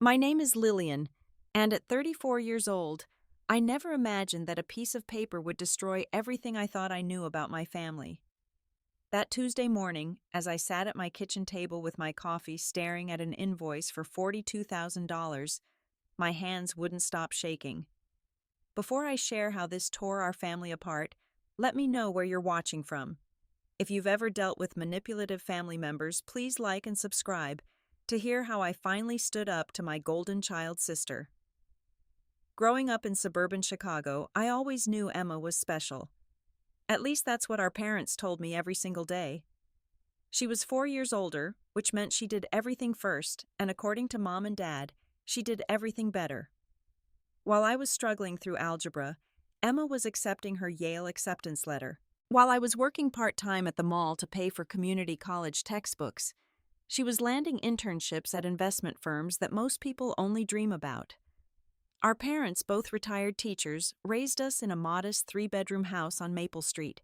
My name is Lillian, and at 34 years old, I never imagined that a piece of paper would destroy everything I thought I knew about my family. That Tuesday morning, as I sat at my kitchen table with my coffee staring at an invoice for $42,000, my hands wouldn't stop shaking. Before I share how this tore our family apart, let me know where you're watching from. If you've ever dealt with manipulative family members, please like and subscribe to hear how I finally stood up to my golden child sister. Growing up in suburban Chicago, I always knew Emma was special. At least that's what our parents told me every single day. She was 4 years older, which meant she did everything first, and according to Mom and Dad, she did everything better. While I was struggling through algebra, Emma was accepting her Yale acceptance letter. While I was working part-time at the mall to pay for community college textbooks, she was landing internships at investment firms that most people only dream about. Our parents, both retired teachers, raised us in a modest 3-bedroom house on Maple Street.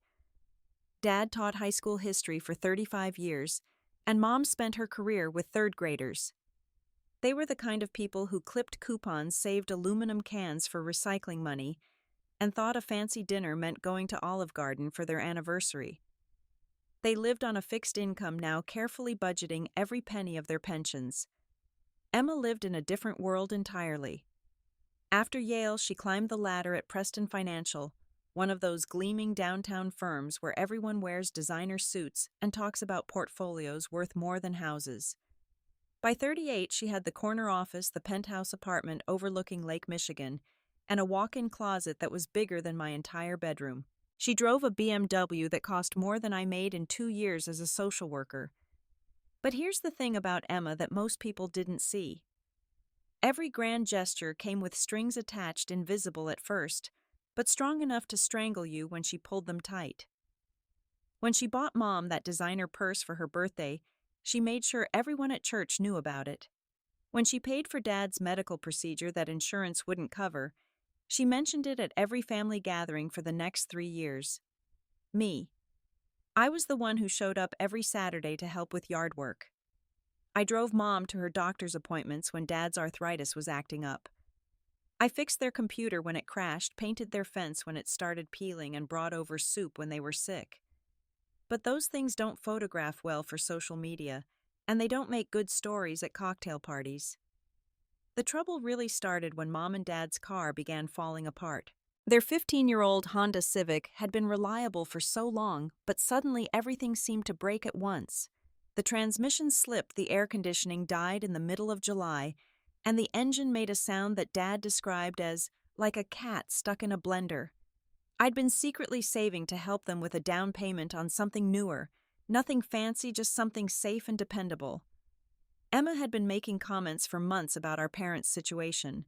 Dad taught high school history for 35 years, and Mom spent her career with third graders. They were the kind of people who clipped coupons, saved aluminum cans for recycling money, and thought a fancy dinner meant going to Olive Garden for their anniversary. They lived on a fixed income now, carefully budgeting every penny of their pensions. Emma lived in a different world entirely. After Yale, she climbed the ladder at Preston Financial, one of those gleaming downtown firms where everyone wears designer suits and talks about portfolios worth more than houses. By 38, she had the corner office, the penthouse apartment overlooking Lake Michigan, and a walk-in closet that was bigger than my entire bedroom. She drove a BMW that cost more than I made in 2 years as a social worker. But here's the thing about Emma that most people didn't see. Every grand gesture came with strings attached, invisible at first, but strong enough to strangle you when she pulled them tight. When she bought Mom that designer purse for her birthday, she made sure everyone at church knew about it. When she paid for Dad's medical procedure that insurance wouldn't cover, she mentioned it at every family gathering for the next 3 years. Me. I was the one who showed up every Saturday to help with yard work. I drove Mom to her doctor's appointments when Dad's arthritis was acting up. I fixed their computer when it crashed, painted their fence when it started peeling, and brought over soup when they were sick. But those things don't photograph well for social media, and they don't make good stories at cocktail parties. The trouble really started when Mom and Dad's car began falling apart. Their 15-year-old Honda Civic had been reliable for so long, but suddenly everything seemed to break at once. The transmission slipped, the air conditioning died in the middle of July, and the engine made a sound that Dad described as like a cat stuck in a blender. I'd been secretly saving to help them with a down payment on something newer, nothing fancy, just something safe and dependable. Emma had been making comments for months about our parents' situation.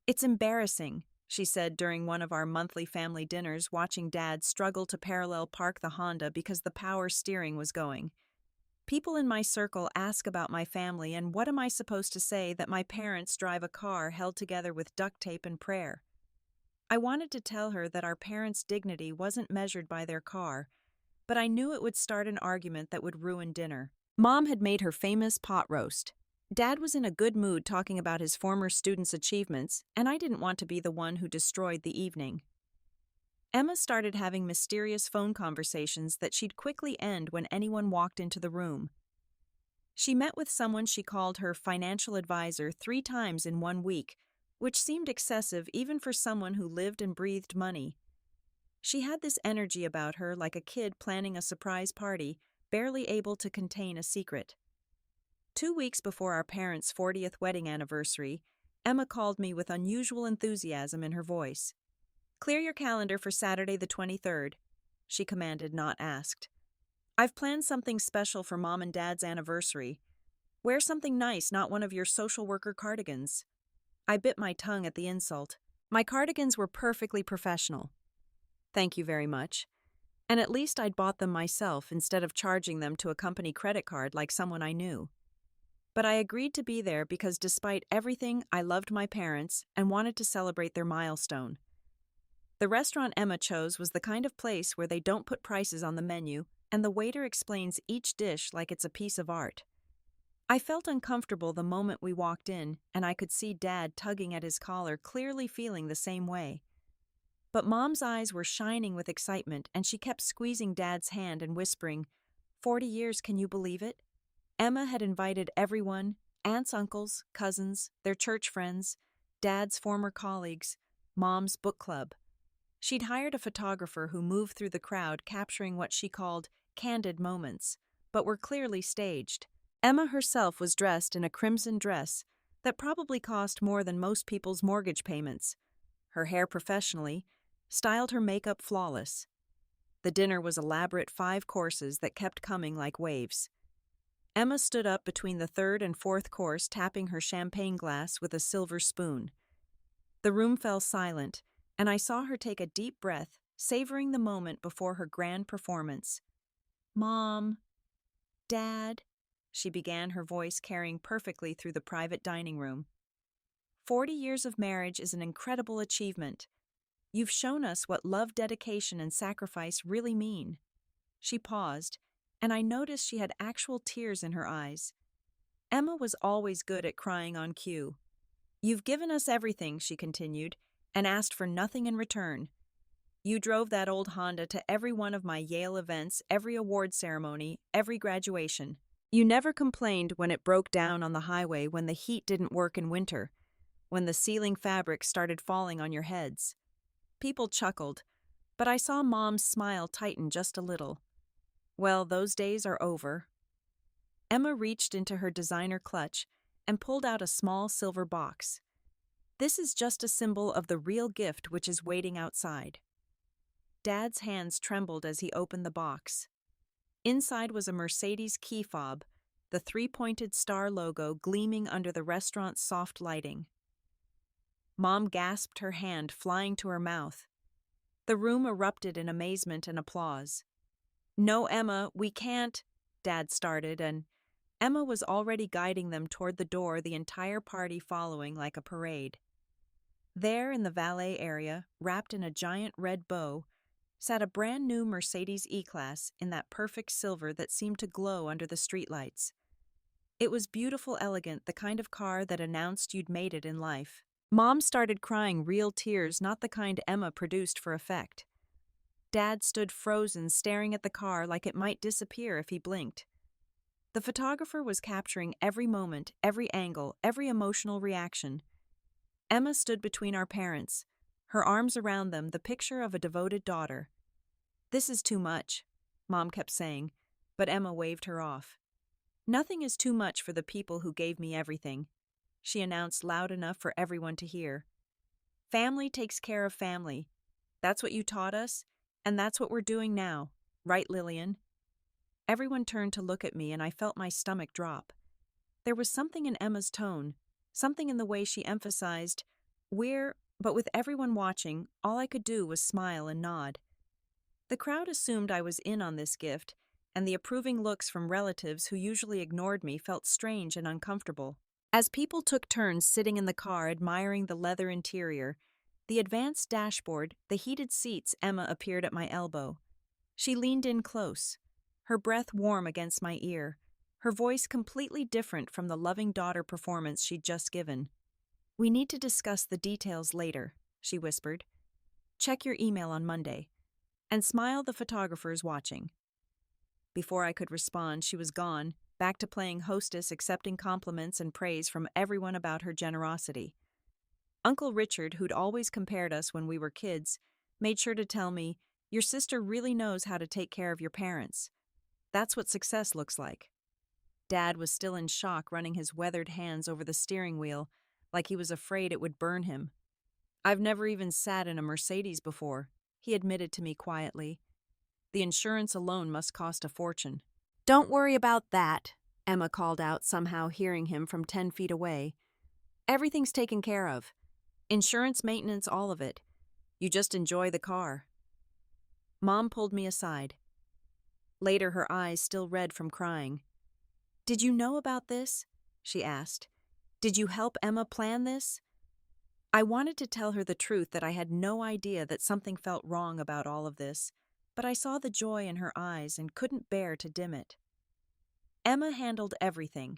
"It's embarrassing," she said during one of our monthly family dinners, watching Dad struggle to parallel park the Honda because the power steering was going. People in my circle ask about my family, and what am I supposed to say that my parents drive a car held together with duct tape and prayer? I wanted to tell her that our parents' dignity wasn't measured by their car, but I knew it would start an argument that would ruin dinner. Mom had made her famous pot roast. Dad was in a good mood talking about his former students' achievements, and I didn't want to be the one who destroyed the evening. Emma started having mysterious phone conversations that she'd quickly end when anyone walked into the room. She met with someone she called her financial advisor 3 times in 1 week, which seemed excessive even for someone who lived and breathed money. She had this energy about her, like a kid planning a surprise party, barely able to contain a secret. 2 weeks before our parents' 40th wedding anniversary, Emma called me with unusual enthusiasm in her voice. "Clear your calendar for Saturday the 23rd, she commanded, not asked. "I've planned something special for Mom and Dad's anniversary. Wear something nice, not one of your social worker cardigans." I bit my tongue at the insult. My cardigans were perfectly professional. Thank you very much. And at least I'd bought them myself instead of charging them to a company credit card like someone I knew. But I agreed to be there because despite everything, I loved my parents and wanted to celebrate their milestone. The restaurant Emma chose was the kind of place where they don't put prices on the menu, and the waiter explains each dish like it's a piece of art. I felt uncomfortable the moment we walked in, and I could see Dad tugging at his collar, clearly feeling the same way. But Mom's eyes were shining with excitement, and she kept squeezing Dad's hand and whispering, 40 years, can you believe it? Emma had invited everyone, aunts, uncles, cousins, their church friends, Dad's former colleagues, Mom's book club. She'd hired a photographer who moved through the crowd capturing what she called candid moments, but were clearly staged. Emma herself was dressed in a crimson dress that probably cost more than most people's mortgage payments. Her hair professionally, styled her makeup flawless. The dinner was elaborate 5 courses that kept coming like waves. Emma stood up between the third and fourth course, tapping her champagne glass with a silver spoon. The room fell silent, and I saw her take a deep breath, savoring the moment before her grand performance. Mom, Dad, she began, her voice carrying perfectly through the private dining room. 40 years of marriage is an incredible achievement. You've shown us what love, dedication, and sacrifice really mean. She paused, and I noticed she had actual tears in her eyes. Emma was always good at crying on cue. You've given us everything, she continued, and asked for nothing in return. You drove that old Honda to every one of my Yale events, every award ceremony, every graduation. You never complained when it broke down on the highway, when the heat didn't work in winter, when the ceiling fabric started falling on your heads. People chuckled, but I saw Mom's smile tighten just a little. Well, those days are over. Emma reached into her designer clutch and pulled out a small silver box. This is just a symbol of the real gift which is waiting outside. Dad's hands trembled as he opened the box. Inside was a Mercedes key fob, the 3-pointed star logo gleaming under the restaurant's soft lighting. Mom gasped, her hand flying to her mouth. The room erupted in amazement and applause. No, Emma, we can't, Dad started, and Emma was already guiding them toward the door, the entire party following like a parade. There in the valet area, wrapped in a giant red bow, sat a brand new Mercedes E-Class in that perfect silver that seemed to glow under the streetlights. It was beautiful, elegant, the kind of car that announced you'd made it in life. Mom started crying, real tears, not the kind Emma produced for effect. Dad stood frozen, staring at the car like it might disappear if he blinked. The photographer was capturing every moment, every angle, every emotional reaction. Emma stood between our parents, her arms around them, the picture of a devoted daughter. This is too much, Mom kept saying, but Emma waved her off. Nothing is too much for the people who gave me everything, she announced loud enough for everyone to hear. Family takes care of family. That's what you taught us, and that's what we're doing now. Right, Lillian? Everyone turned to look at me, and I felt my stomach drop. There was something in Emma's tone, something in the way she emphasized, but with everyone watching, all I could do was smile and nod. The crowd assumed I was in on this gift, and the approving looks from relatives who usually ignored me felt strange and uncomfortable. As people took turns sitting in the car admiring the leather interior, the advanced dashboard, the heated seats, Emma appeared at my elbow. She leaned in close, her breath warm against my ear, her voice completely different from the loving daughter performance she'd just given. We need to discuss the details later, she whispered. Check your email on Monday. And smile, the photographers watching. Before I could respond, she was gone, back to playing hostess, accepting compliments and praise from everyone about her generosity. Uncle Richard, who'd always compared us when we were kids, made sure to tell me, your sister really knows how to take care of your parents. That's what success looks like. Dad was still in shock, running his weathered hands over the steering wheel, like he was afraid it would burn him. I've never even sat in a Mercedes before, he admitted to me quietly. The insurance alone must cost a fortune. Don't worry about that, Emma called out, somehow hearing him from 10 feet away. Everything's taken care of. Insurance, maintenance, all of it. You just enjoy the car. Mom pulled me aside. Later, her eyes still red from crying. Did you know about this? She asked. Did you help Emma plan this? I wanted to tell her the truth, that I had no idea that something felt wrong about all of this, but I saw the joy in her eyes and couldn't bear to dim it. Emma handled everything.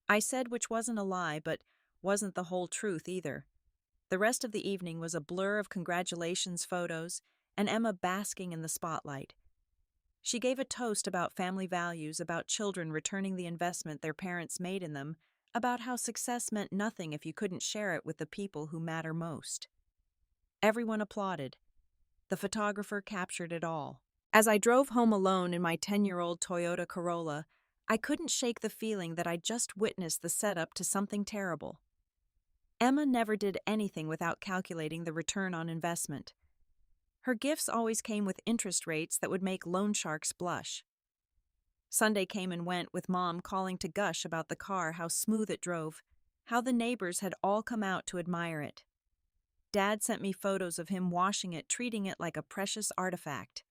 I said, which wasn't a lie, but wasn't the whole truth either. The rest of the evening was a blur of congratulations photos and Emma basking in the spotlight. She gave a toast about family values, about children returning the investment their parents made in them, about how success meant nothing if you couldn't share it with the people who matter most. Everyone applauded. The photographer captured it all. As I drove home alone in my 10-year-old Toyota Corolla, I couldn't shake the feeling that I'd just witnessed the setup to something terrible. Emma never did anything without calculating the return on investment. Her gifts always came with interest rates that would make loan sharks blush. Sunday came and went with Mom calling to gush about the car, how smooth it drove, how the neighbors had all come out to admire it. Dad sent me photos of him washing it, treating it like a precious artifact.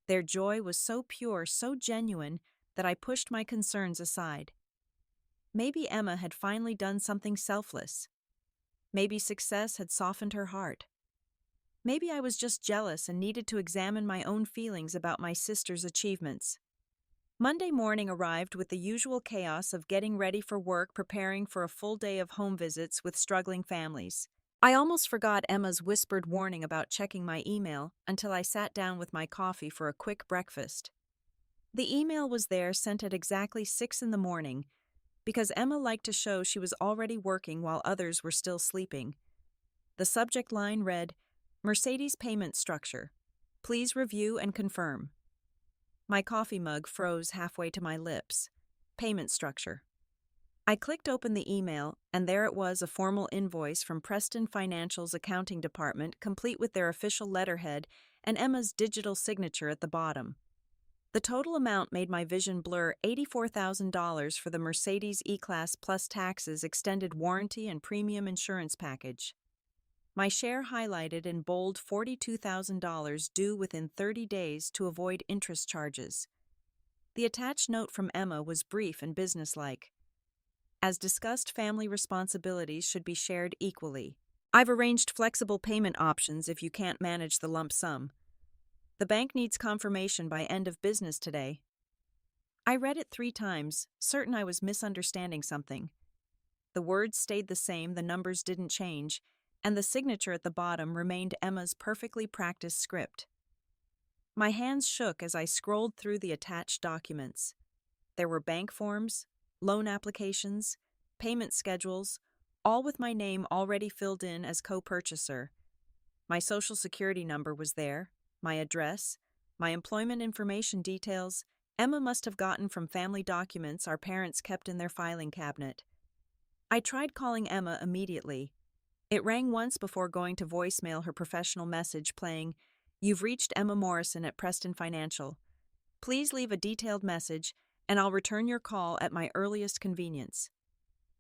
Their joy was so pure, so genuine, that I pushed my concerns aside. Maybe Emma had finally done something selfless. Maybe success had softened her heart. Maybe I was just jealous and needed to examine my own feelings about my sister's achievements. Monday morning arrived with the usual chaos of getting ready for work, preparing for a full day of home visits with struggling families. I almost forgot Emma's whispered warning about checking my email until I sat down with my coffee for a quick breakfast. The email was there, sent at exactly 6 in the morning, because Emma liked to show she was already working while others were still sleeping. The subject line read, "Mercedes payment structure. Please review and confirm." My coffee mug froze halfway to my lips. Payment structure. I clicked open the email, and there it was, a formal invoice from Preston Financial's accounting department, complete with their official letterhead and Emma's digital signature at the bottom. The total amount made my vision blur: $84,000 for the Mercedes E-Class plus taxes, extended warranty, and premium insurance package. My share highlighted in bold: $42,000 due within 30 days to avoid interest charges. The attached note from Emma was brief and businesslike. As discussed, family responsibilities should be shared equally. I've arranged flexible payment options if you can't manage the lump sum. The bank needs confirmation by end of business today. I read it 3 times, certain I was misunderstanding something. The words stayed the same, the numbers didn't change, and the signature at the bottom remained Emma's perfectly practiced script. My hands shook as I scrolled through the attached documents. There were bank forms, loan applications, payment schedules, all with my name already filled in as co-purchaser. My social security number was there, my address, my employment information details. Emma must have gotten from family documents our parents kept in their filing cabinet. I tried calling Emma immediately. It rang once before going to voicemail, her professional message playing, "You've reached Emma Morrison at Preston Financial. Please leave a detailed message, and I'll return your call at my earliest convenience."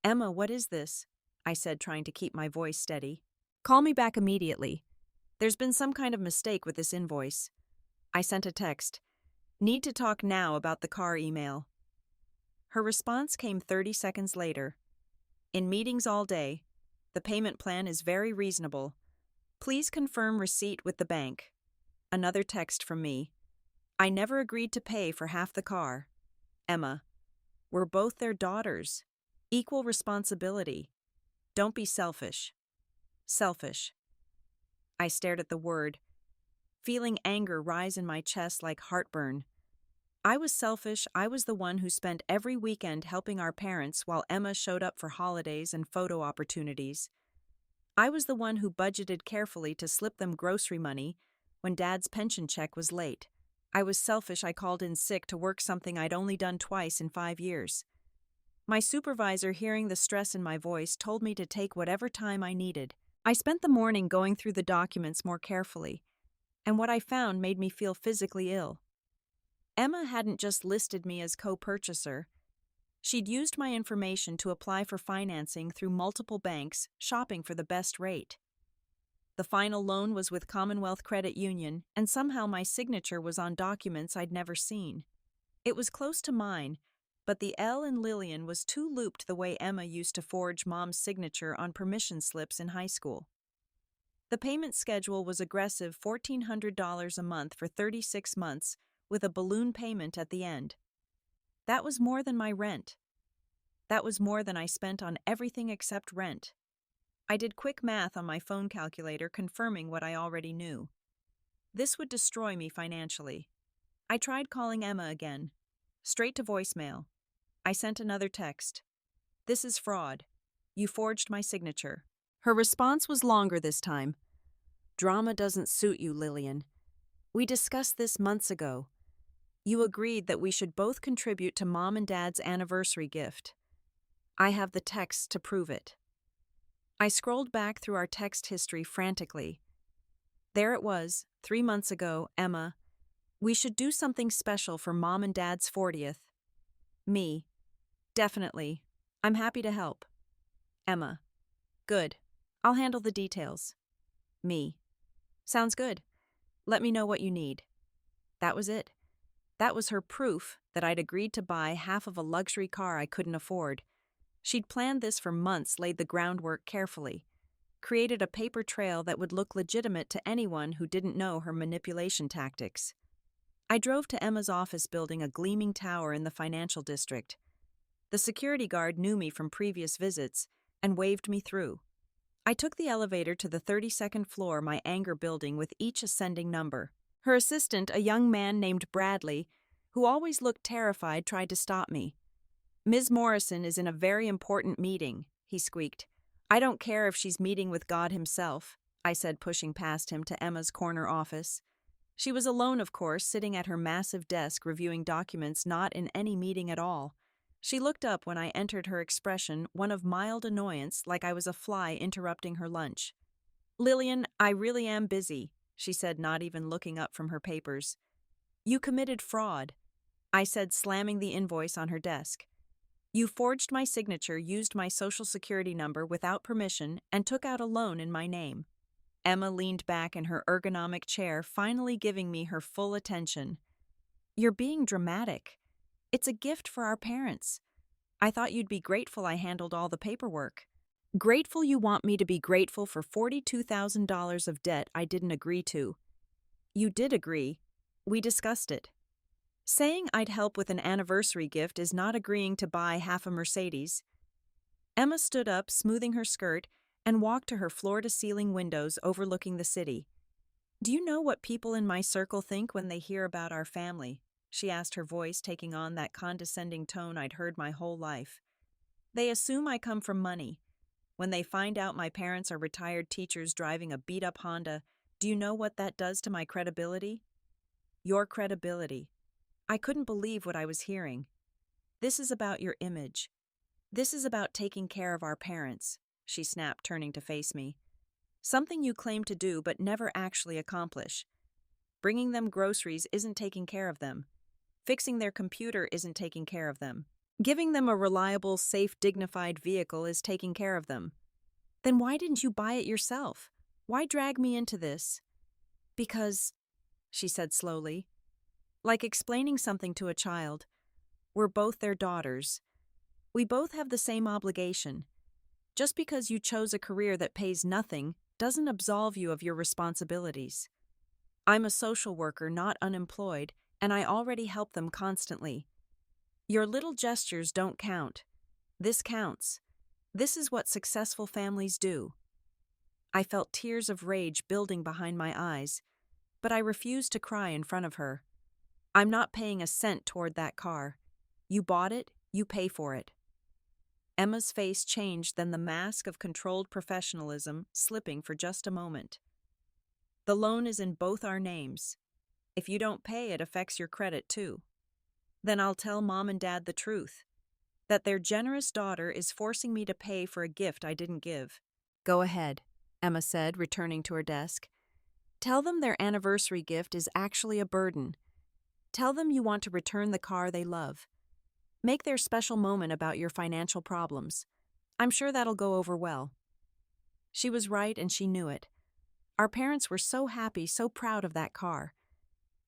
"Emma, what is this?" I said, trying to keep my voice steady. "Call me back immediately. There's been some kind of mistake with this invoice." I sent a text. "Need to talk now about the car email." Her response came 30 seconds later. "In meetings all day. The payment plan is very reasonable. Please confirm receipt with the bank." Another text from me. "I never agreed to pay for half the car. Emma, we're both their daughters. Equal responsibility. Don't be selfish." Selfish. I stared at the word, feeling anger rise in my chest like heartburn. I was selfish. I was the one who spent every weekend helping our parents while Emma showed up for holidays and photo opportunities. I was the one who budgeted carefully to slip them grocery money when Dad's pension check was late. I was selfish. I called in sick to work something I'd only done twice in 5 years. My supervisor, hearing the stress in my voice, told me to take whatever time I needed. I spent the morning going through the documents more carefully, and what I found made me feel physically ill. Emma hadn't just listed me as co-purchaser. She'd used my information to apply for financing through multiple banks, shopping for the best rate. The final loan was with Commonwealth Credit Union, and somehow my signature was on documents I'd never seen. It was close to mine, but the L in Lillian was too looped the way Emma used to forge Mom's signature on permission slips in high school. The payment schedule was aggressive: $1,400 a month for 36 months, with a balloon payment at the end. That was more than my rent. That was more than I spent on everything except rent. I did quick math on my phone calculator, confirming what I already knew. This would destroy me financially. I tried calling Emma again. Straight to voicemail. I sent another text. This is fraud. You forged my signature. Her response was longer this time. Drama doesn't suit you, Lillian. We discussed this months ago. You agreed that we should both contribute to Mom and Dad's anniversary gift. I have the texts to prove it. I scrolled back through our text history frantically. There it was, 3 months ago, Emma. We should do something special for Mom and Dad's 40th. Me. Definitely. I'm happy to help. Emma. Good. I'll handle the details. Me. Sounds good. Let me know what you need. That was it. That was her proof that I'd agreed to buy half of a luxury car I couldn't afford. She'd planned this for months, laid the groundwork carefully, created a paper trail that would look legitimate to anyone who didn't know her manipulation tactics. I drove to Emma's office building, a gleaming tower in the financial district. The security guard knew me from previous visits and waved me through. I took the elevator to the 32nd floor, my anger building with each ascending number. Her assistant, a young man named Bradley, who always looked terrified, tried to stop me. Ms. Morrison is in a very important meeting, he squeaked. I don't care if she's meeting with God himself, I said, pushing past him to Emma's corner office. She was alone, of course, sitting at her massive desk reviewing documents, not in any meeting at all. She looked up when I entered, her expression one of mild annoyance, like I was a fly interrupting her lunch. Lillian, I really am busy, she said, not even looking up from her papers. You committed fraud, I said, slamming the invoice on her desk. You forged my signature, used my social security number without permission, and took out a loan in my name. Emma leaned back in her ergonomic chair, finally giving me her full attention. You're being dramatic. It's a gift for our parents. I thought you'd be grateful I handled all the paperwork. Grateful you want me to be grateful for $42,000 of debt I didn't agree to. You did agree. We discussed it. Saying I'd help with an anniversary gift is not agreeing to buy half a Mercedes. Emma stood up, smoothing her skirt, and walked to her floor-to-ceiling windows overlooking the city. Do you know what people in my circle think when they hear about our family? She asked, her voice taking on that condescending tone I'd heard my whole life. They assume I come from money. When they find out my parents are retired teachers driving a beat-up Honda, do you know what that does to my credibility? Your credibility. I couldn't believe what I was hearing. This is about your image. This is about taking care of our parents, she snapped, turning to face me. Something you claim to do but never actually accomplish. Bringing them groceries isn't taking care of them. Fixing their computer isn't taking care of them. Giving them a reliable, safe, dignified vehicle is taking care of them. Then why didn't you buy it yourself? Why drag me into this? Because, she said slowly, like explaining something to a child, we're both their daughters. We both have the same obligation. Just because you chose a career that pays nothing doesn't absolve you of your responsibilities. I'm a social worker, not unemployed, and I already help them constantly. Your little gestures don't count. This counts. This is what successful families do. I felt tears of rage building behind my eyes, but I refused to cry in front of her. I'm not paying a cent toward that car. You bought it, you pay for it. Emma's face changed, then the mask of controlled professionalism slipping for just a moment. The loan is in both our names. If you don't pay, it affects your credit too. Then I'll tell Mom and Dad the truth, that their generous daughter is forcing me to pay for a gift I didn't give. Go ahead, Emma said, returning to her desk. Tell them their anniversary gift is actually a burden. Tell them you want to return the car they love. Make their special moment about your financial problems. I'm sure that'll go over well. She was right, and she knew it. Our parents were so happy, so proud of that car.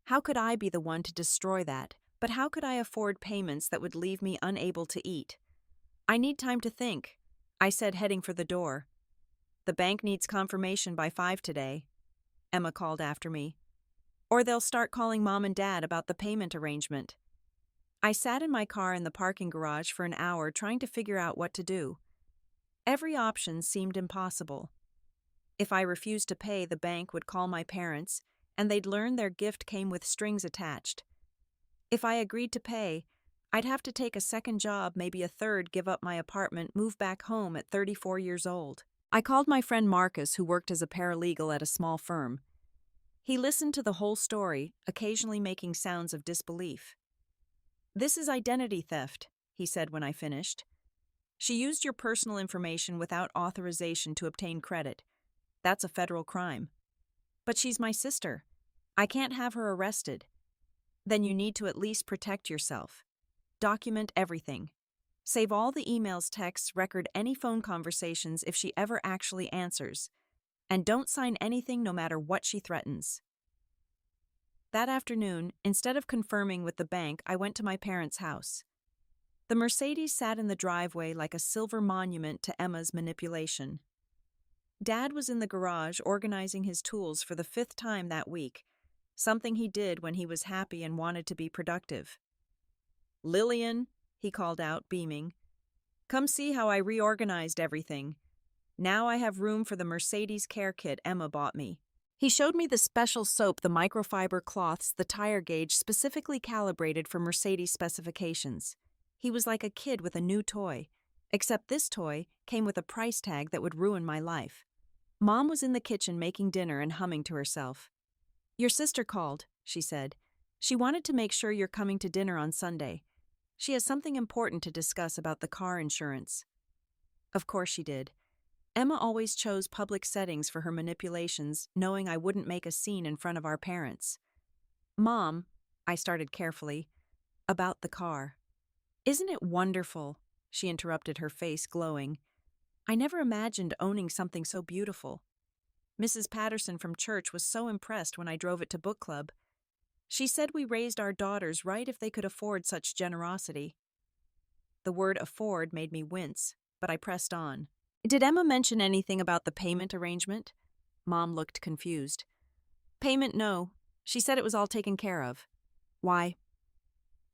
How could I be the one to destroy that? But how could I afford payments that would leave me unable to eat? I need time to think, I said, heading for the door. The bank needs confirmation by 5 today, Emma called after me. Or they'll start calling Mom and Dad about the payment arrangement. I sat in my car in the parking garage for an hour trying to figure out what to do. Every option seemed impossible. If I refused to pay, the bank would call my parents, and they'd learn their gift came with strings attached. If I agreed to pay, I'd have to take a second job, maybe a third, give up my apartment, move back home at 34 years old. I called my friend Marcus, who worked as a paralegal at a small firm. He listened to the whole story, occasionally making sounds of disbelief. "This is identity theft," he said when I finished. "She used your personal information without authorization to obtain credit. That's a federal crime." "But she's my sister. I can't have her arrested." "Then you need to at least protect yourself. Document everything. Save all the emails, texts, record any phone conversations if she ever actually answers. And don't sign anything no matter what she threatens." That afternoon, instead of confirming with the bank, I went to my parents' house. The Mercedes sat in the driveway like a silver monument to Emma's manipulation. Dad was in the garage organizing his tools for the 5th time that week, something he did when he was happy and wanted to be productive. "Lillian," he called out, beaming, "come see how I reorganized everything. Now I have room for the Mercedes care kit Emma bought me." He showed me the special soap, the microfiber cloths, the tire gauge specifically calibrated for Mercedes specifications. He was like a kid with a new toy, except this toy came with a price tag that would ruin my life. Mom was in the kitchen making dinner and humming to herself. "Your sister called," she said. "She wanted to make sure you're coming to dinner on Sunday. She has something important to discuss about the car insurance." Of course she did. Emma always chose public settings for her manipulations, knowing I wouldn't make a scene in front of our parents. "Mom," I started carefully, "about the car." "Isn't it wonderful?" she interrupted, her face glowing. "I never imagined owning something so beautiful. Mrs. Patterson from church was so impressed when I drove it to book club. She said we raised our daughters right if they could afford such generosity." The word afford made me wince, but I pressed on. "Did Emma mention anything about the payment arrangement?" Mom looked confused. "Payment, no. She said it was all taken care of." "Why?"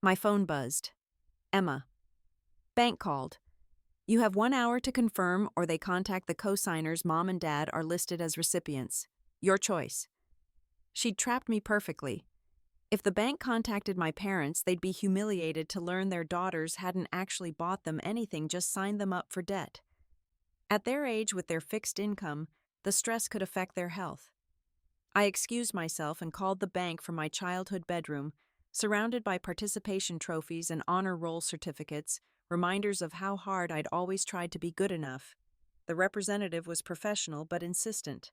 My phone buzzed. "Emma. Bank called. You have 1 hour to confirm or they contact the co-signers. Mom and Dad are listed as recipients. Your choice." She'd trapped me perfectly. If the bank contacted my parents, they'd be humiliated to learn their daughters hadn't actually bought them anything, just signed them up for debt. At their age, with their fixed income, the stress could affect their health. I excused myself and called the bank from my childhood bedroom, surrounded by participation trophies and honor roll certificates, reminders of how hard I'd always tried to be good enough. The representative was professional but insistent.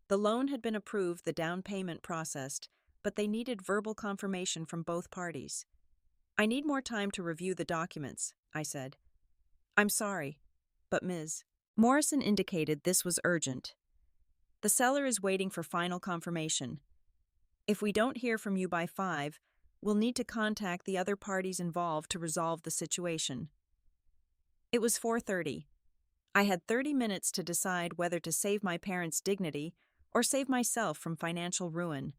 The loan had been approved, the down payment processed, but they needed verbal confirmation from both parties. "I need more time to review the documents," I said. "I'm sorry, but Ms. Morrison indicated this was urgent. The seller is waiting for final confirmation. If we don't hear from you by 5, we'll need to contact the other parties involved to resolve the situation." It was 4:30. I had 30 minutes to decide whether to save my parents' dignity or save myself from financial ruin.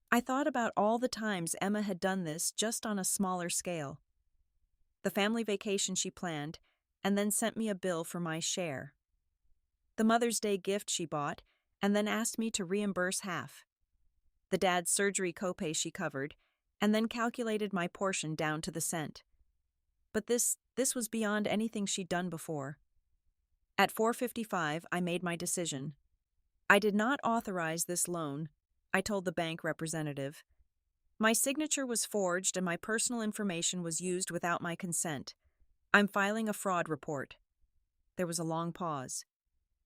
I thought about all the times Emma had done this, just on a smaller scale. The family vacation she planned, and then sent me a bill for my share. The Mother's Day gift she bought, and then asked me to reimburse half. The dad's surgery copay she covered, and then calculated my portion down to the cent. But this was beyond anything she'd done before. At 4:55, I made my decision. I did not authorize this loan, I told the bank representative. My signature was forged and my personal information was used without my consent. I'm filing a fraud report. There was a long pause.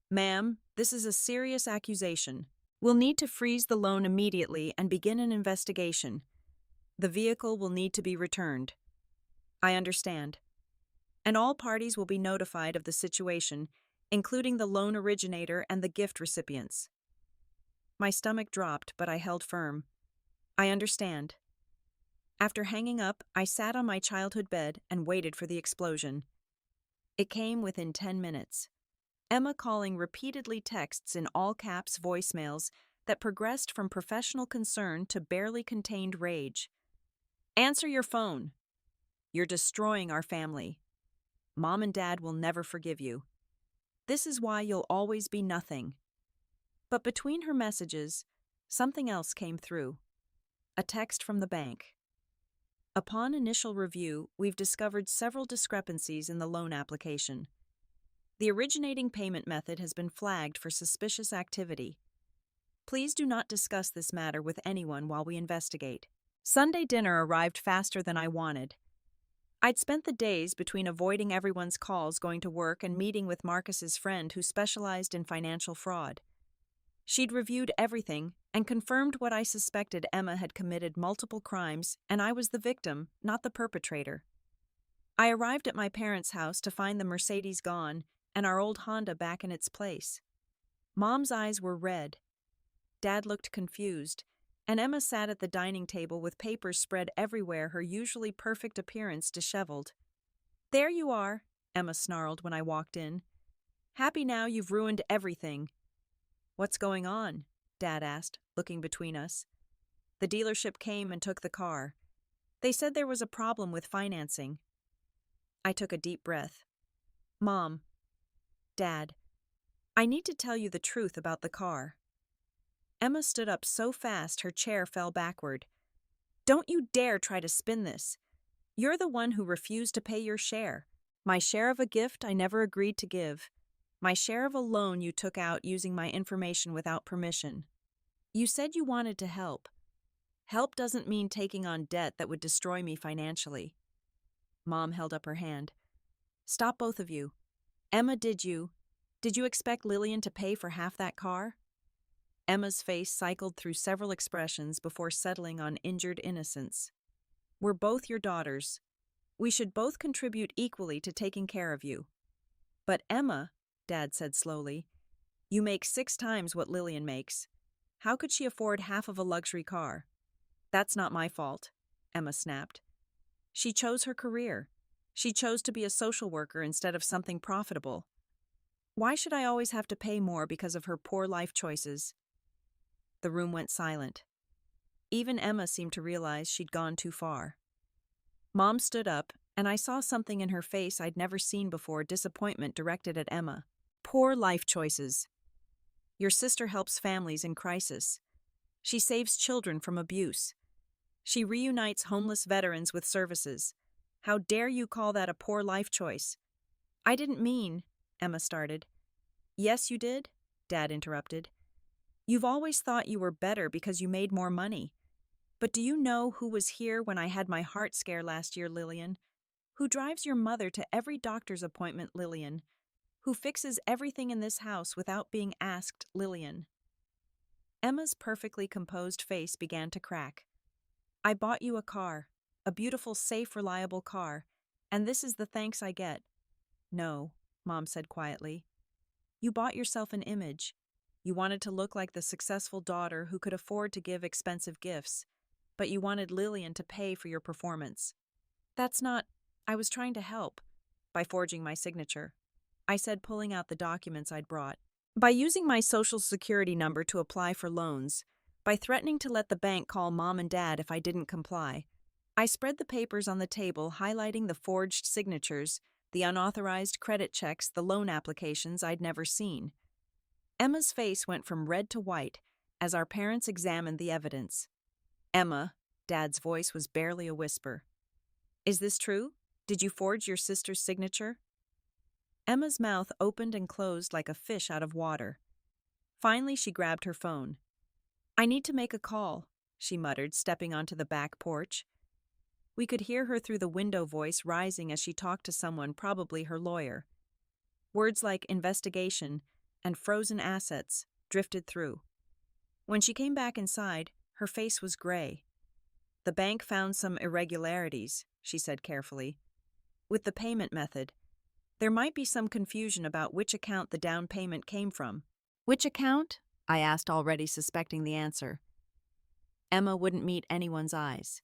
"Ma'am, this is a serious accusation. We'll need to freeze the loan immediately and begin an investigation. The vehicle will need to be returned." "I understand." "And all parties will be notified of the situation, including the loan originator and the gift recipients." My stomach dropped, but I held firm. "I understand." After hanging up, I sat on my childhood bed and waited for the explosion. It came within 10 minutes. Emma calling repeatedly, texts in all caps, voicemails that progressed from professional concern to barely contained rage. "Answer your phone," You're destroying our family. Mom and Dad will never forgive you. This is why you'll always be nothing." But between her messages, something else came through. A text from the bank. "Upon initial review, we've discovered several discrepancies in the loan application. The originating payment method has been flagged for suspicious activity. Please do not discuss this matter with anyone while we investigate." Sunday dinner arrived faster than I wanted. I'd spent the days between avoiding everyone's calls going to work and meeting with Marcus's friend who specialized in financial fraud. She'd reviewed everything and confirmed what I suspected: Emma had committed multiple crimes, and I was the victim, not the perpetrator. I arrived at my parents' house to find the Mercedes gone and our old Honda back in its place. Mom's eyes were red. Dad looked confused, and Emma sat at the dining table with papers spread everywhere, her usually perfect appearance disheveled. "There you are," Emma snarled when I walked in. "Happy now you've ruined everything." "What's going on?" Dad asked, looking between us. "The dealership came and took the car. They said there was a problem with financing." I took a deep breath. "Mom, Dad, I need to tell you the truth about the car." Emma stood up so fast her chair fell backward. "Don't you dare try to spin this. You're the one who refused to pay your share. My share of a gift I never agreed to give. My share of a loan you took out using my information without permission. You said you wanted to help. Help doesn't mean taking on debt that would destroy me financially." Mom held up her hand. "Stop, both of you. Emma, did you expect Lillian to pay for half that car?" Emma's face cycled through several expressions before settling on injured innocence. "We're both your daughters. We should both contribute equally to taking care of you." "But Emma," Dad said slowly, "you make 6 times what Lillian makes. How could she afford half of a luxury car?" "That's not my fault," Emma snapped. "She chose her career. She chose to be a social worker instead of something profitable. Why should I always have to pay more because of her poor life choices?" The room went silent. Even Emma seemed to realize she'd gone too far. Mom stood up, and I saw something in her face I'd never seen before: disappointment directed at Emma. "Poor life choices. Your sister helps families in crisis. She saves children from abuse. She reunites homeless veterans with services. How dare you call that a poor life choice?" "I didn't mean," Emma started. "Yes, you did," Dad interrupted. "You've always thought you were better because you made more money. But do you know who was here when I had my heart scare last year, Lillian? Who drives your mother to every doctor's appointment, Lillian? Who fixes everything in this house without being asked, Lillian?" Emma's perfectly composed face began to crack. "I bought you a car, a beautiful, safe, reliable car, and this is the thanks I get." "No," Mom said quietly. "You bought yourself an image. You wanted to look like the successful daughter who could afford to give expensive gifts, but you wanted Lillian to pay for your performance." "That's not—" "I was trying to help by forging my signature," I said, pulling out the documents I'd brought. "By using my social security number to apply for loans, by threatening to let the bank call Mom and Dad if I didn't comply." I spread the papers on the table, highlighting the forged signatures, the unauthorized credit checks, the loan applications I'd never seen. Emma's face went from red to white as our parents examined the evidence. "Emma," Dad's voice was barely a whisper, "is this true? Did you forge your sister's signature?" Emma's mouth opened and closed like a fish out of water. Finally, she grabbed her phone. "I need to make a call," she muttered, stepping onto the back porch. We could hear her through the window, voice rising as she talked to someone, probably her lawyer. Words like investigation and frozen assets drifted through. When she came back inside, her face was gray. "The bank found some irregularities," she said carefully, "with the payment method. There might be some confusion about which account the down payment came from." "Which account?" I asked, already suspecting the answer. Emma wouldn't meet anyone's eyes.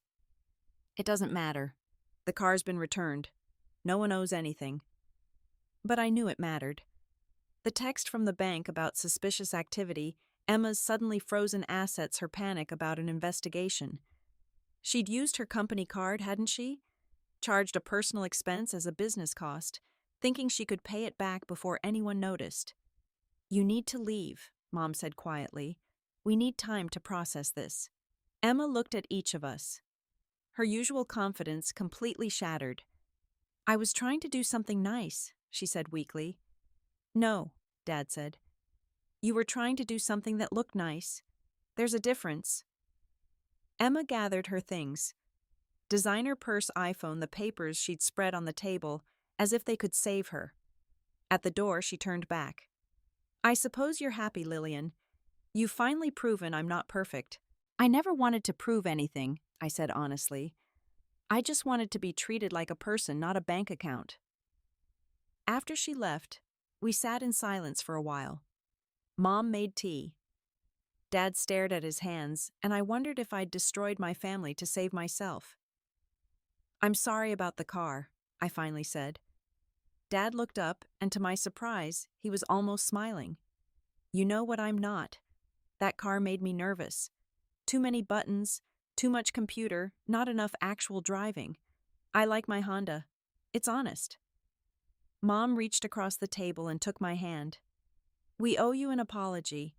"It doesn't matter. The car's been returned. No one owes anything." But I knew it mattered. The text from the bank about suspicious activity, Emma's suddenly frozen assets, her panic about an investigation. She'd used her company card, hadn't she? charged a personal expense as a business cost, thinking she could pay it back before anyone noticed. "You need to leave," Mom said quietly. "We need time to process this." Emma looked at each of us, her usual confidence completely shattered. "I was trying to do something nice," she said weakly. "No," Dad said. "You were trying to do something that looked nice. There's a difference." Emma gathered her things. Designer purse, iPhone, the papers she'd spread on the table, as if they could save her. At the door, she turned back. "I suppose you're happy, Lillian. You've finally proven I'm not perfect." "I never wanted to prove anything," I said honestly. "I just wanted to be treated like a person, not a bank account." After she left, we sat in silence for a while. Mom made tea. Dad stared at his hands, and I wondered if I'd destroyed my family to save myself. "I'm sorry about the car," I finally said. Dad looked up, and to my surprise, he was almost smiling. "You know what I'm not. That car made me nervous. Too many buttons, too much computer, not enough actual driving. I like my Honda. It's honest." Mom reached across the table and took my hand. "We owe you an apology.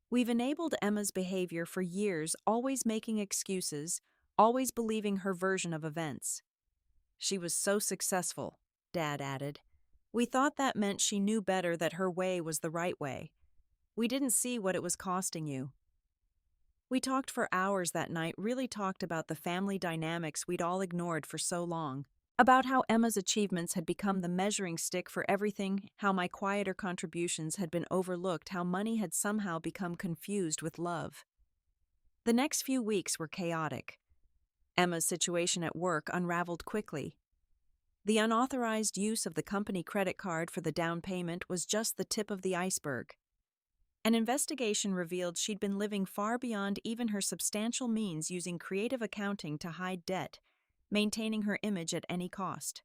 We've enabled Emma's behavior for years, always making excuses, always believing her version of events." "She was so successful," Dad added. "We thought that meant she knew better, that her way was the right way. We didn't see what it was costing you." We talked for hours that night, really talked about the family dynamics we'd all ignored for so long. About how Emma's achievements had become the measuring stick for everything, how my quieter contributions had been overlooked, how money had somehow become confused with love. The next few weeks were chaotic. Emma's situation at work unraveled quickly. The unauthorized use of the company credit card for the down payment was just the tip of the iceberg. An investigation revealed she'd been living far beyond even her substantial means, using creative accounting to hide debt, maintaining her image at any cost.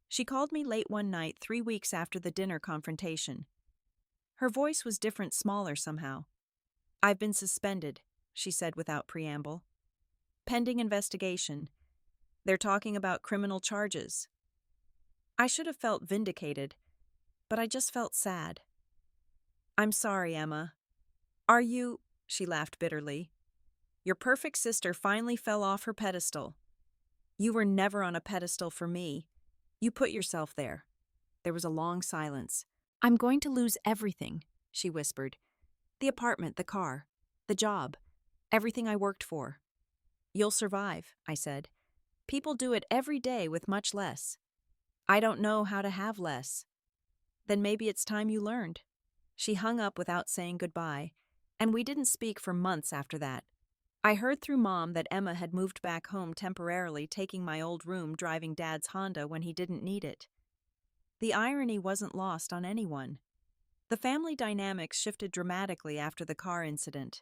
She called me late one night, 3 weeks after the dinner confrontation. Her voice was different, smaller somehow. "I've been suspended," she said without preamble. "Pending investigation. They're talking about criminal charges." I should have felt vindicated, but I just felt sad. "I'm sorry, Emma." "Are you?" She laughed bitterly. "Your perfect sister finally fell off her pedestal." "You were never on a pedestal for me. You put yourself there." There was a long silence. "I'm going to lose everything," she whispered. "The apartment, the car, the job, everything I worked for." "You'll survive," I said. "People do it every day with much less." "I don't know how to have less." "Then maybe it's time you learned." She hung up without saying goodbye, and we didn't speak for months after that. I heard through Mom that Emma had moved back home temporarily, taking my old room, driving Dad's Honda when he didn't need it. The irony wasn't lost on anyone. The family dynamics shifted dramatically after the car incident.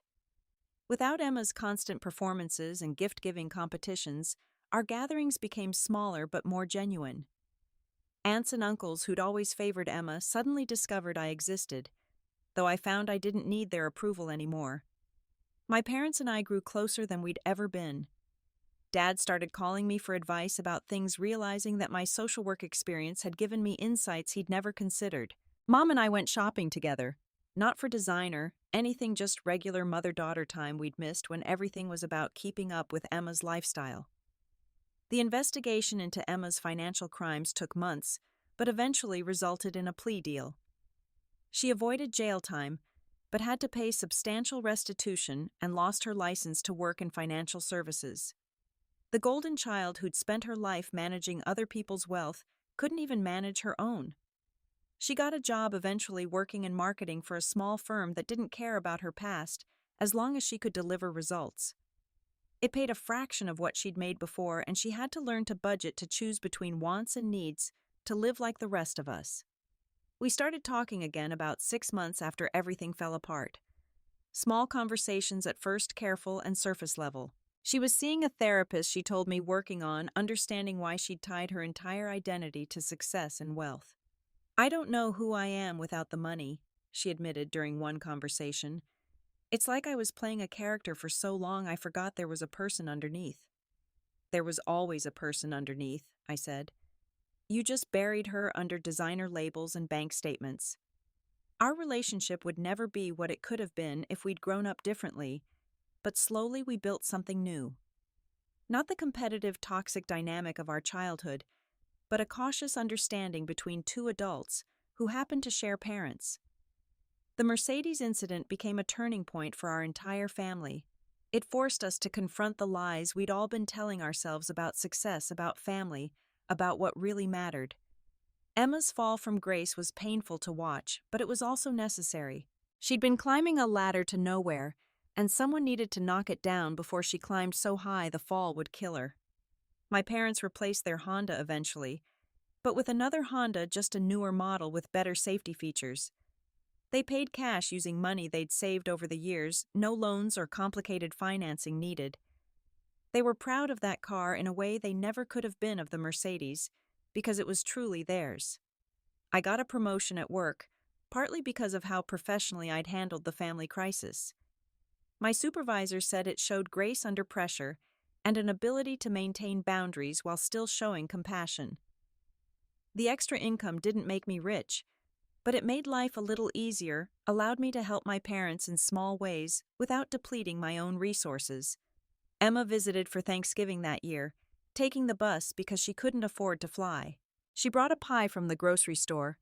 Without Emma's constant performances and gift-giving competitions, our gatherings became smaller but more genuine. Aunts and uncles who'd always favored Emma suddenly discovered I existed, though I found I didn't need their approval anymore. My parents and I grew closer than we'd ever been. Dad started calling me for advice about things, realizing that my social work experience had given me insights he'd never considered. Mom and I went shopping together, not for designer, anything, just regular mother-daughter time we'd missed when everything was about keeping up with Emma's lifestyle. The investigation into Emma's financial crimes took months, but eventually resulted in a plea deal. She avoided jail time, but had to pay substantial restitution and lost her license to work in financial services. The golden child who'd spent her life managing other people's wealth couldn't even manage her own. She got a job eventually, working in marketing for a small firm that didn't care about her past as long as she could deliver results. It paid a fraction of what she'd made before, and she had to learn to budget, to choose between wants and needs, to live like the rest of us. We started talking again about 6 months after everything fell apart. Small conversations at first, careful and surface level. She was seeing a therapist, she told me, working on understanding why she'd tied her entire identity to success and wealth. "I don't know who I am without the money," she admitted during one conversation. "It's like I was playing a character for so long I forgot there was a person underneath." "There was always a person underneath," I said. You just buried her under designer labels and bank statements. Our relationship would never be what it could have been if we'd grown up differently, but slowly we built something new. Not the competitive, toxic dynamic of our childhood, but a cautious understanding between two adults who happened to share parents. The Mercedes incident became a turning point for our entire family. It forced us to confront the lies we'd all been telling ourselves about success, about family, about what really mattered. Emma's fall from grace was painful to watch, but it was also necessary. She'd been climbing a ladder to nowhere, and someone needed to knock it down before she climbed so high the fall would kill her. My parents replaced their Honda eventually, but with another Honda, just a newer model with better safety features. They paid cash using money they'd saved over the years, no loans or complicated financing needed. They were proud of that car in a way they never could have been of the Mercedes, because it was truly theirs. I got a promotion at work, partly because of how professionally I'd handled the family crisis. My supervisor said it showed grace under pressure and an ability to maintain boundaries while still showing compassion. The extra income didn't make me rich, but it made life a little easier, allowed me to help my parents in small ways without depleting my own resources. Emma visited for Thanksgiving that year, taking the bus because she couldn't afford to fly. She brought a pie from the grocery store,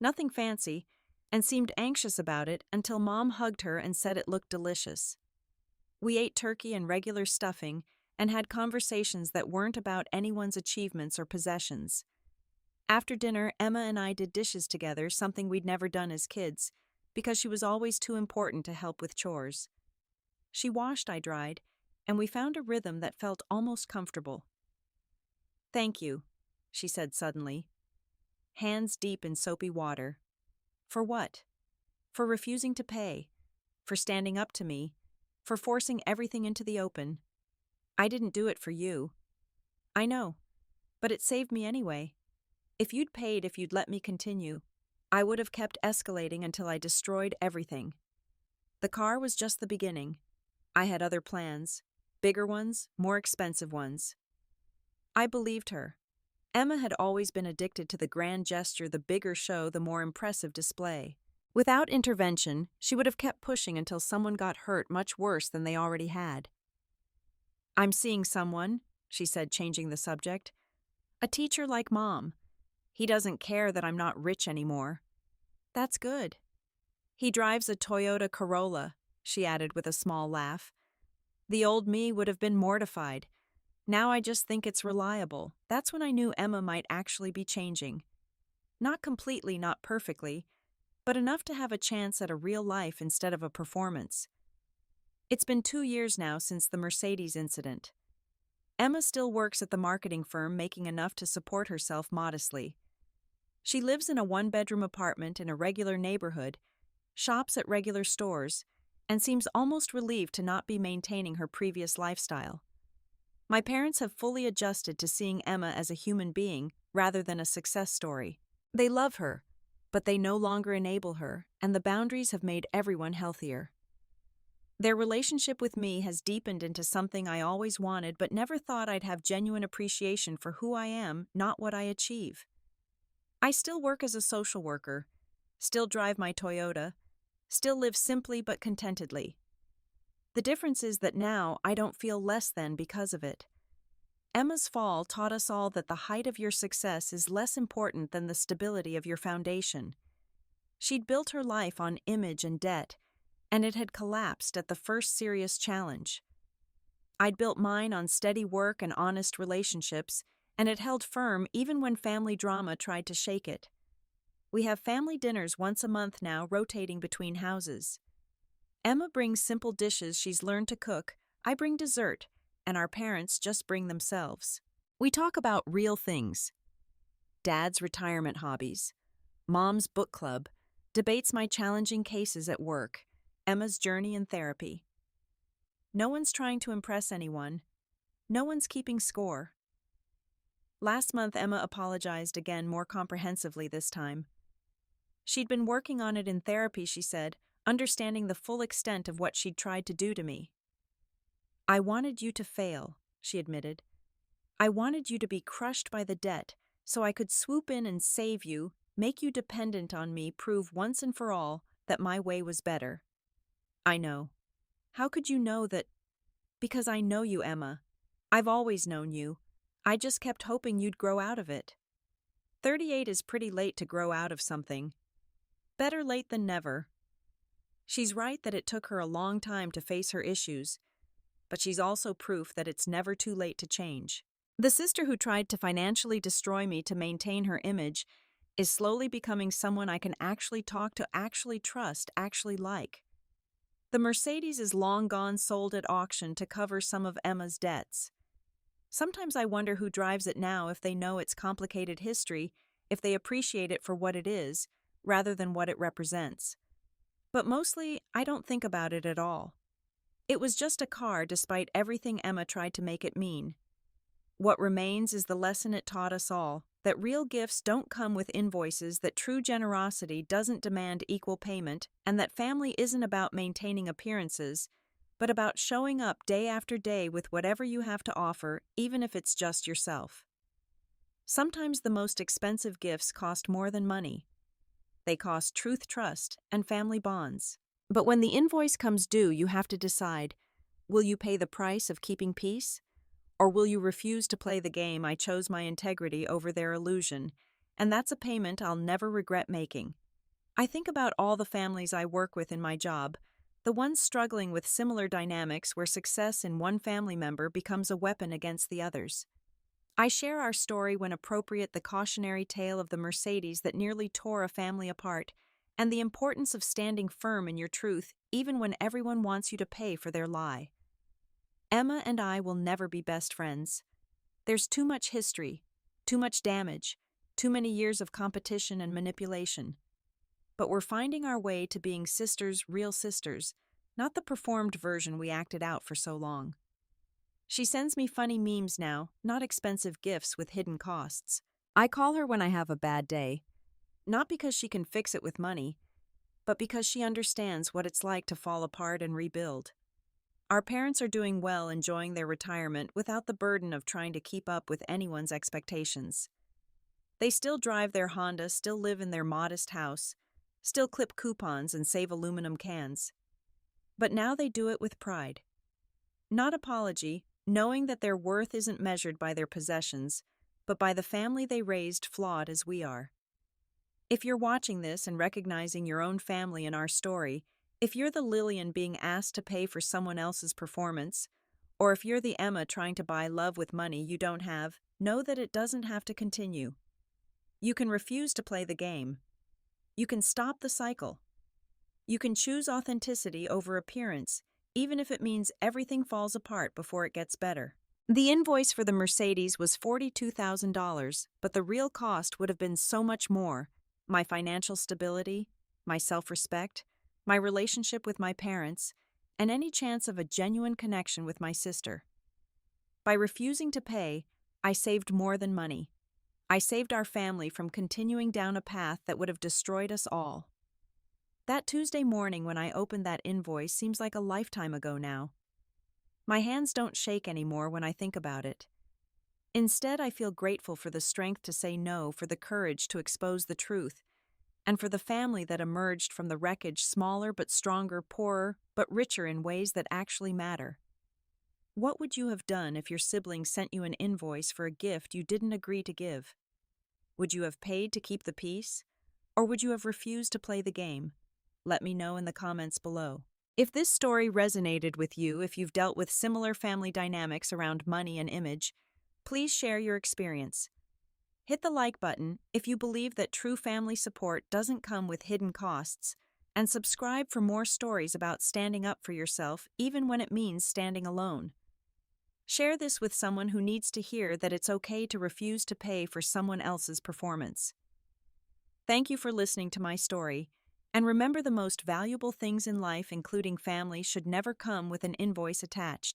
nothing fancy, and seemed anxious about it until Mom hugged her and said it looked delicious. We ate turkey and regular stuffing and had conversations that weren't about anyone's achievements or possessions. After dinner, Emma and I did dishes together, something we'd never done as kids, because she was always too important to help with chores. She washed, I dried, and we found a rhythm that felt almost comfortable. "Thank you," she said suddenly, hands deep in soapy water. For what? For refusing to pay, for standing up to me, for forcing everything into the open. I didn't do it for you. I know, but it saved me anyway. If you'd paid, if you'd let me continue, I would have kept escalating until I destroyed everything. The car was just the beginning. I had other plans, bigger ones, more expensive ones. I believed her. Emma had always been addicted to the grand gesture, the bigger show, the more impressive display. Without intervention, she would have kept pushing until someone got hurt much worse than they already had. "I'm seeing someone," she said, changing the subject. "A teacher like Mom. He doesn't care that I'm not rich anymore." "That's good." "He drives a Toyota Corolla," she added with a small laugh. "The old me would have been mortified. Now I just think it's reliable." That's when I knew Emma might actually be changing. Not completely, not perfectly, but enough to have a chance at a real life instead of a performance. It's been 2 years now since the Mercedes incident. Emma still works at the marketing firm, making enough to support herself modestly. She lives in a one-bedroom apartment in a regular neighborhood, shops at regular stores, and seems almost relieved to not be maintaining her previous lifestyle. My parents have fully adjusted to seeing Emma as a human being rather than a success story. They love her, but they no longer enable her, and the boundaries have made everyone healthier. Their relationship with me has deepened into something I always wanted but never thought I'd have genuine appreciation for who I am, not what I achieve. I still work as a social worker, still drive my Toyota, still live simply but contentedly. The difference is that now I don't feel less than because of it. Emma's fall taught us all that the height of your success is less important than the stability of your foundation. She'd built her life on image and debt, and it had collapsed at the first serious challenge. I'd built mine on steady work and honest relationships, and it held firm even when family drama tried to shake it. We have family dinners once a month now, rotating between houses. Emma brings simple dishes she's learned to cook, I bring dessert, and our parents just bring themselves. We talk about real things. Dad's retirement hobbies, Mom's book club, debates my challenging cases at work, Emma's journey in therapy. No one's trying to impress anyone. No one's keeping score. Last month, Emma apologized again, more comprehensively this time. She'd been working on it in therapy, she said, understanding the full extent of what she'd tried to do to me. "I wanted you to fail," she admitted. I wanted you to be crushed by the debt so I could swoop in and save you, make you dependent on me, prove once and for all that my way was better. I know. How could you know that? Because I know you, Emma. I've always known you. I just kept hoping you'd grow out of it. 38 is pretty late to grow out of something. Better late than never. She's right that it took her a long time to face her issues, but she's also proof that it's never too late to change. The sister who tried to financially destroy me to maintain her image is slowly becoming someone I can actually talk to, actually trust, actually like. The Mercedes is long gone, sold at auction to cover some of Emma's debts. Sometimes I wonder who drives it now, if they know its complicated history, if they appreciate it for what it is, rather than what it represents. But mostly, I don't think about it at all. It was just a car despite everything Emma tried to make it mean. What remains is the lesson it taught us all, that real gifts don't come with invoices, that true generosity doesn't demand equal payment, and that family isn't about maintaining appearances, but about showing up day after day with whatever you have to offer, even if it's just yourself. Sometimes the most expensive gifts cost more than money. They cost truth, trust, and family bonds. But when the invoice comes due, you have to decide, will you pay the price of keeping peace? Or will you refuse to play the game? I chose my integrity over their illusion, and that's a payment I'll never regret making. I think about all the families I work with in my job, the ones struggling with similar dynamics where success in one family member becomes a weapon against the others. I share our story when appropriate, the cautionary tale of the Mercedes that nearly tore a family apart, and the importance of standing firm in your truth even when everyone wants you to pay for their lie. Emma and I will never be best friends. There's too much history, too much damage, too many years of competition and manipulation. But we're finding our way to being sisters, real sisters, not the performed version we acted out for so long. She sends me funny memes now, not expensive gifts with hidden costs. I call her when I have a bad day, not because she can fix it with money, but because she understands what it's like to fall apart and rebuild. Our parents are doing well, enjoying their retirement without the burden of trying to keep up with anyone's expectations. They still drive their Honda, still live in their modest house, still clip coupons and save aluminum cans. But now they do it with pride. Not apology, knowing that their worth isn't measured by their possessions, but by the family they raised, flawed as we are. If you're watching this and recognizing your own family in our story, if you're the Lillian being asked to pay for someone else's performance, or if you're the Emma trying to buy love with money you don't have, know that it doesn't have to continue. You can refuse to play the game. You can stop the cycle. You can choose authenticity over appearance, even if it means everything falls apart before it gets better. The invoice for the Mercedes was $42,000, but the real cost would have been so much more. My financial stability, my self-respect, my relationship with my parents, and any chance of a genuine connection with my sister. By refusing to pay, I saved more than money. I saved our family from continuing down a path that would have destroyed us all. That Tuesday morning when I opened that invoice seems like a lifetime ago now. My hands don't shake anymore when I think about it. Instead, I feel grateful for the strength to say no, for the courage to expose the truth, and for the family that emerged from the wreckage, smaller but stronger, poorer but richer in ways that actually matter. What would you have done if your sibling sent you an invoice for a gift you didn't agree to give? Would you have paid to keep the peace? Or would you have refused to play the game? Let me know in the comments below. If this story resonated with you, if you've dealt with similar family dynamics around money and image, please share your experience. Hit the like button if you believe that true family support doesn't come with hidden costs, and subscribe for more stories about standing up for yourself even when it means standing alone. Share this with someone who needs to hear that it's okay to refuse to pay for someone else's performance. Thank you for listening to my story, and remember, the most valuable things in life, including family, should never come with an invoice attached.